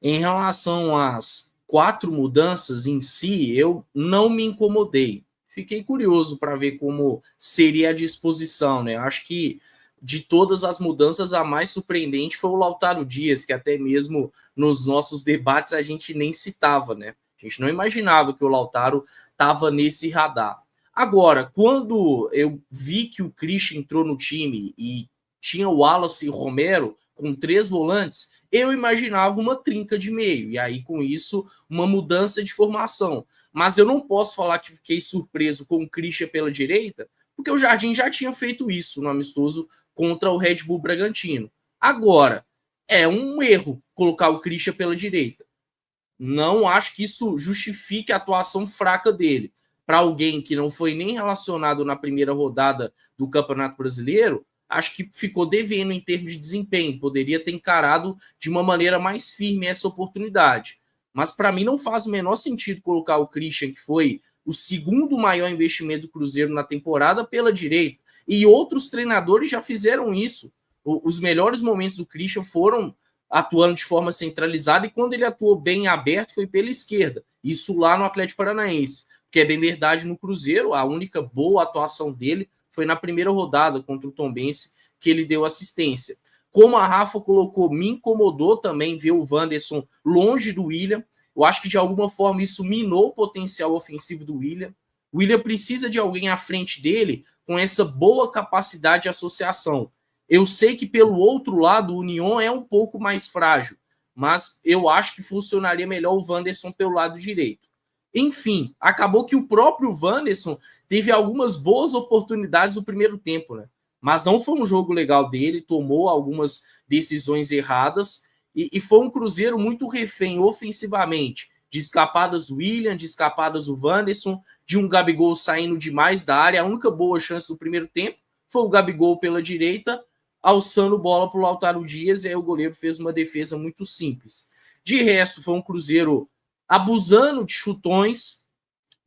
Em relação às 4 mudanças em si, eu não me incomodei. Fiquei curioso para ver como seria a disposição, né? Acho que de todas as mudanças, a mais surpreendente foi o Lautaro Dias, que até mesmo nos nossos debates a gente nem citava, né? A gente não imaginava que o Lautaro estava nesse radar. Agora, quando eu vi que o Christian entrou no time e tinha o Wallace e Romero com 3 volantes, eu imaginava uma trinca de meio, e aí com isso uma mudança de formação. Mas eu não posso falar que fiquei surpreso com o Christian pela direita, porque o Jardim já tinha feito isso no amistoso contra o Red Bull Bragantino. Agora, é um erro colocar o Christian pela direita. Não acho que isso justifique a atuação fraca dele. Para alguém que não foi nem relacionado na primeira rodada do Campeonato Brasileiro, acho que ficou devendo em termos de desempenho. Poderia ter encarado de uma maneira mais firme essa oportunidade. Mas para mim não faz o menor sentido colocar o Christian, que foi o segundo maior investimento do Cruzeiro na temporada, pela direita. E outros treinadores já fizeram isso. Os melhores momentos do Christian foram atuando de forma centralizada, e quando ele atuou bem aberto foi pela esquerda. Isso lá no Atlético Paranaense, que é bem verdade no Cruzeiro, a única boa atuação dele foi na primeira rodada contra o Tombense, que ele deu assistência. Como a Rafa colocou, me incomodou também ver o Wanderson longe do William. Eu acho que de alguma forma isso minou o potencial ofensivo do William. O William precisa de alguém à frente dele com essa boa capacidade de associação. Eu sei que pelo outro lado o Union é um pouco mais frágil, mas eu acho que funcionaria melhor o Wanderson pelo lado direito. Enfim, acabou que o próprio Wanderson teve algumas boas oportunidades no primeiro tempo, né? Mas não foi um jogo legal dele, tomou algumas decisões erradas e foi um Cruzeiro muito refém ofensivamente, de escapadas do William, de escapadas do Wanderson, de um Gabigol saindo demais da área. A única boa chance do primeiro tempo foi o Gabigol pela direita, alçando bola para o Lautaro Dias, e aí o goleiro fez uma defesa muito simples. De resto, foi um Cruzeiro abusando de chutões,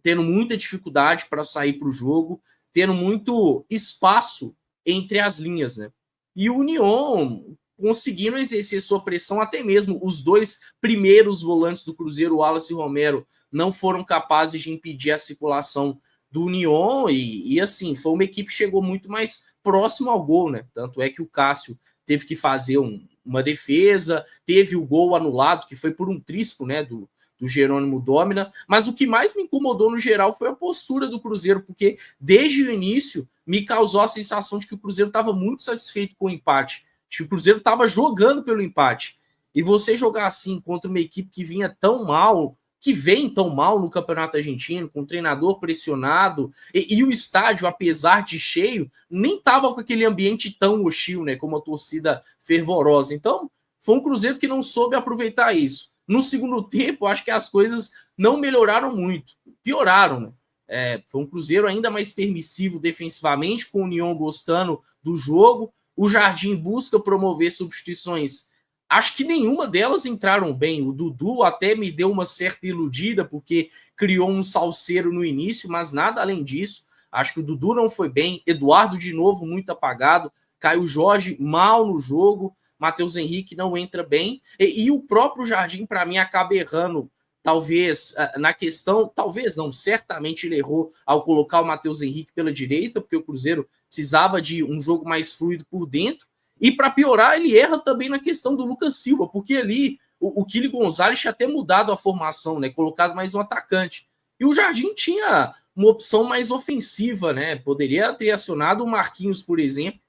tendo muita dificuldade para sair para o jogo, tendo muito espaço entre as linhas, né? E o Union conseguindo exercer sua pressão, até mesmo os dois primeiros volantes do Cruzeiro, o Wallace e o Romero, não foram capazes de impedir a circulação do Union, e assim, foi uma equipe que chegou muito mais próximo ao gol, né? Tanto é que o Cássio teve que fazer uma defesa, teve o gol anulado, que foi por um trisco, né, do Jerônimo Dómina, mas o que mais me incomodou no geral foi a postura do Cruzeiro, porque desde o início me causou a sensação de que o Cruzeiro estava muito satisfeito com o empate, de que o Cruzeiro estava jogando pelo empate. E você jogar assim contra uma equipe que vinha tão mal, que vem tão mal no Campeonato Argentino, com o treinador pressionado, e o estádio, apesar de cheio, nem estava com aquele ambiente tão hostil, né, como a torcida fervorosa. Então, foi um Cruzeiro que não soube aproveitar isso. No segundo tempo, acho que as coisas não melhoraram muito, pioraram, né? Foi um Cruzeiro ainda mais permissivo defensivamente, com o União gostando do jogo. O Jardim busca promover substituições. Acho que nenhuma delas entraram bem. O Dudu até me deu uma certa iludida, porque criou um salseiro no início, mas nada além disso. Acho que o Dudu não foi bem. Eduardo, de novo, muito apagado. Caio Jorge, mal no jogo. Matheus Henrique não entra bem. E o próprio Jardim, para mim, acaba errando. Talvez na questão, talvez não, certamente ele errou ao colocar o Matheus Henrique pela direita, porque o Cruzeiro precisava de um jogo mais fluido por dentro. E para piorar, ele erra também na questão do Lucas Silva, porque ali o Kili Gonzalez tinha até mudado a formação, né? Colocado mais um atacante. E o Jardim tinha uma opção mais ofensiva, né? Poderia ter acionado o Marquinhos, por exemplo,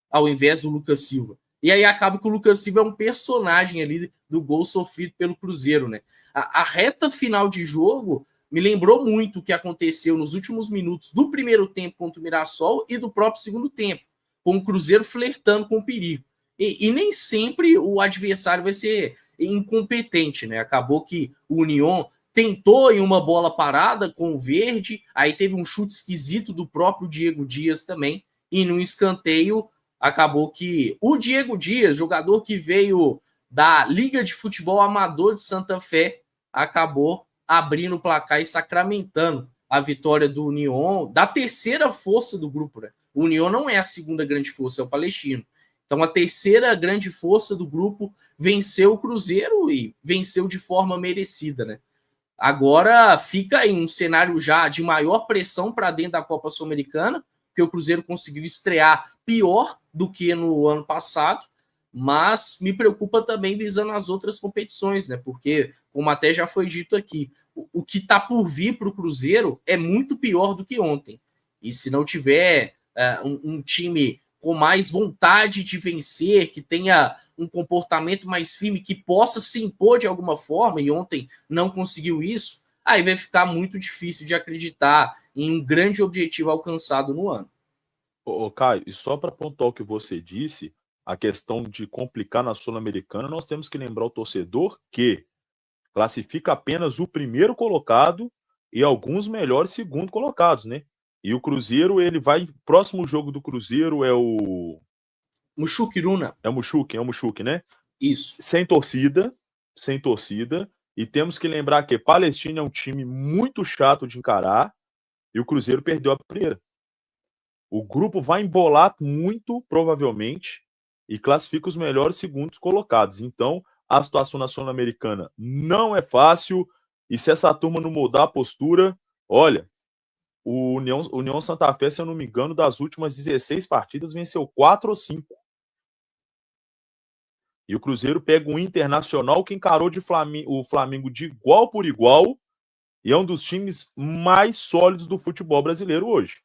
ao invés do Lucas Silva. E aí acaba que o Lucas Silva é um personagem ali do gol sofrido pelo Cruzeiro, né? A reta final de jogo me lembrou muito o que aconteceu nos últimos minutos do primeiro tempo contra o Mirassol e do próprio segundo tempo, com o Cruzeiro flertando com o perigo. E nem sempre o adversário vai ser incompetente, né? Acabou que o União tentou em uma bola parada com o Verde, aí teve um chute esquisito do próprio Diego Dias também, e no escanteio acabou que o Diego Dias, jogador que veio da Liga de Futebol Amador de Santa Fé, acabou abrindo o placar e sacramentando a vitória do União, da terceira força do grupo, né? O União não é a segunda grande força, é o Palestino. Então, a terceira grande força do grupo venceu o Cruzeiro e venceu de forma merecida, né? Agora fica em um cenário já de maior pressão para dentro da Copa Sul-Americana, porque o Cruzeiro conseguiu estrear pior do que no ano passado, mas me preocupa também visando as outras competições, né? Porque, como até já foi dito aqui, o que está por vir para o Cruzeiro é muito pior do que ontem. E se não tiver um time com mais vontade de vencer, que tenha um comportamento mais firme, que possa se impor de alguma forma, e ontem não conseguiu isso, aí vai ficar muito difícil de acreditar em um grande objetivo alcançado no ano. Ô, Caio, e só para pontuar o que você disse, a questão de complicar na Sul-Americana, nós temos que lembrar o torcedor que classifica apenas o primeiro colocado e alguns melhores segundo colocados, né? E o Cruzeiro, ele vai. Próximo jogo do Cruzeiro é o. Muxuquiruna. É o Muxuque, né? Isso. Sem torcida. Sem torcida. E temos que lembrar que Palestina é um time muito chato de encarar. E o Cruzeiro perdeu a primeira. O grupo vai embolar muito, provavelmente, e classifica os melhores segundos colocados. Então, a situação na Sul-Americana não é fácil. E se essa turma não mudar a postura, olha, o União Santa Fé, se eu não me engano, das últimas 16 partidas, venceu 4 ou 5. E o Cruzeiro pega um Internacional que encarou o Flamengo de igual por igual e é um dos times mais sólidos do futebol brasileiro hoje.